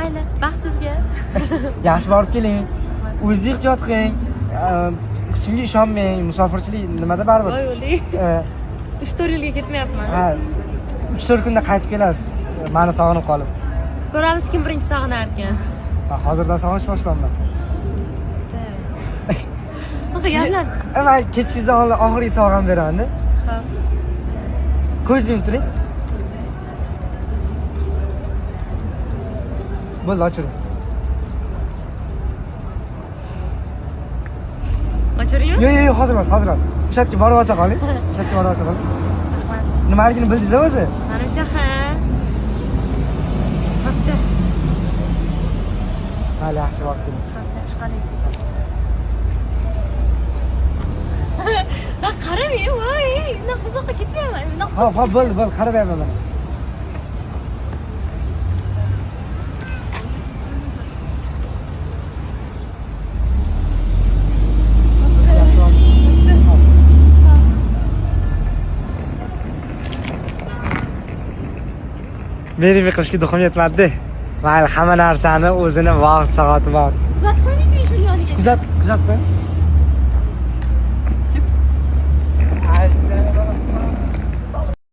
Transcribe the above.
mayli, baxt sizga. Yaxshi borib keling. O'zingiz ehtiyot qiling. Hech kimga ishonmang. Musofirchilik nimada baribir. Voy o'li. 3-4 yilga ketmayapman. Ha, 3-4 kunda qaytib kelasiz. Meni sog'inib qolib. Ko'ramiz kim birinchi sog'inar ekan. Hozirdan sog'inish boshlandi. To'g'ri gaplar. Men kechingizdan oxirgi sovg'am beraman-da. Xo'p. Ko'zingizni yumib turing. Bo'ldi, ochiring. Ochiring-yu? Yo'q, hozir emas, hozir emas. O'sha yerga borib ocha qoling. O'sha yerga borib ocha qoling. Rahmat. Nimaligini bildingiz-a o'zi? Menimcha ha. Bo'pti. Hali yaxshi borib keling. Yaxshi qoling. Da qaramang, voy, unaqa uzoqqa ketmayman. Hop, bo'ldi, qaramayapman men. Verify qilishga duxim yetmadi. Mayli, hamma narsani o'zini vaqt soati bor. Kuzatib qo'ymaysizmi shu yoniga? Kuzat qo'ying.